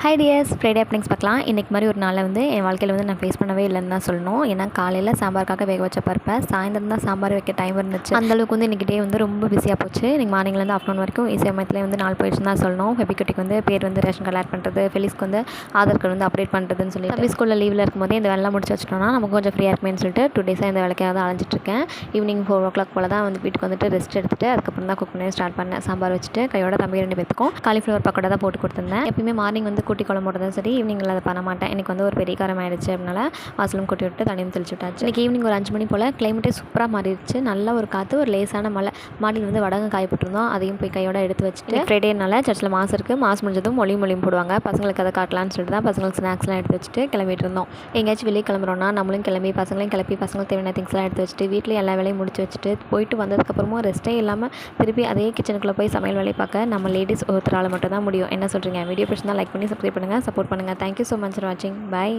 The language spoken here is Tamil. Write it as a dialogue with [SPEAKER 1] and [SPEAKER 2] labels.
[SPEAKER 1] ஹாய் டியர்ஸ், ஃப்ரைடே அப்னிங்ஸ் பார்க்கலாம். இன்றைக்கி மாதிரி ஒரு நாளில் என் வாழ்க்கையில் நான் ஃபேஸ் பண்ணவே இல்லைன்னு தான் சொல்லணும். ஏன்னா காலையில் சாம்பாருக்காக வேக வச்ச பருப்பை சாயந்தரம் தான் சாம்பார் வைக்க டைம் இருந்துச்சு. அந்தளவுக்கு இன்றைக்கி டே ரொம்ப பிஸியாக போச்சு. இன்றைக்கி மார்னிங்லேருந்து ஆஃப்டர்நூன் வரைக்கும் சமயத்தில் நாள் போயிடுச்சுன்னு தான் சொல்லணும். ஹெபிக்குட்டிக்கு பேர் ரேஷன் கார்டு ஆட் பண்ணுறது, ஃபெலிஸ்க்கு ஆதார் கார்டு அப்டேட் பண்ணுறதுன்னு சொல்லி தம்பி ஸ்கூலில் லீவில் இருக்கும்போதே இந்த வேலைலாம் முடிச்சு வச்சிட்டோம்னா நமக்கு கொஞ்சம் ஃப்ரீயாக இருக்குமேன்னு சொல்லிட்டு 2 டேஸாக இந்த வேலைக்காக தான் அலைஞ்சிட்ருக்கேன். ஈவினிங் 4 o'clock போல் தான் வீட்டுக்கு ரெஸ்ட் எடுத்துகிட்டு அதுக்கப்புறம் தான் குக் பண்ணி ஸ்டார்ட் பண்ணேன். சாம்பார் வச்சுட்டு கையோட தம்பி 2 பேத்துக்கும் காலிஃப்ளவர் பக்கோடா தான் போட்டு கொடுத்துருந்தேன். எப்பயுமே மார்னிங் கூட்டி குழம்பு போடுறதும் சரி, ஈவினிங்கில் அதை பண்ண மாட்டேன். எனக்கு ஒரு பெரிய காரம் ஆகிடுச்சு. அதனால வாசலும் கொட்டி விட்டு தண்ணியும் தெளிச்சு விட்டாச்சு. இன்றைக்கி ஈவினிங் ஒரு 5 மணி போல் கிளைமேட்டே சூப்பராக மாறிடுச்சு. நல்ல ஒரு காற்று, ஒரு லேசான மழை. மாடியில் வடகம் காயப்பட்டிருந்தோம். அதையும் போய் கையோட எடுத்து வச்சுட்டு ஃப்ரைடேனால சர்ச்சில் மாஸ் இருக்குது. மாஸ் முடிஞ்சதும் மொழியும் போடுவாங்க. பசங்களுக்கு அதை காட்டலான்னு சொல்லிட்டு தான் பசங்களுக்கு ஸ்நாக்ஸ்லாம் எடுத்து வச்சுட்டு கிளம்பிட்டு இருந்தோம். எங்கேயாச்சும் வெளியே கிளம்புறோன்னா நம்மளும் கிளம்பி பசங்களையும் கிளப்பி பசங்களுக்கு தேவையான திங்ஸ்லாம் எடுத்து வச்சுட்டு வீட்டில் எல்லா வேலையும் முடிச்சு வச்சுட்டு போயிட்டு வந்ததுக்கப்புறமும் ரெஸ்ட்டே இல்லாமல் திருப்பி அதே கிச்சனுக்குள்ளே போய் சமையல் வேலையை பார்க்க நம்ம லேடிஸ் ஒருத்தரால் மட்டும் தான் முடியும். என்ன சொல்கிறீங்க? வீடியோ பிடிச்சிருந்தா லைக் பண்ணி சப்ஸ்கிரைப் பண்ணுங்கள், சப்போர்ட் பண்ணுங்கள். தேங்க்யூ ஸோ மச் ஃபார் வாட்சிங். பை.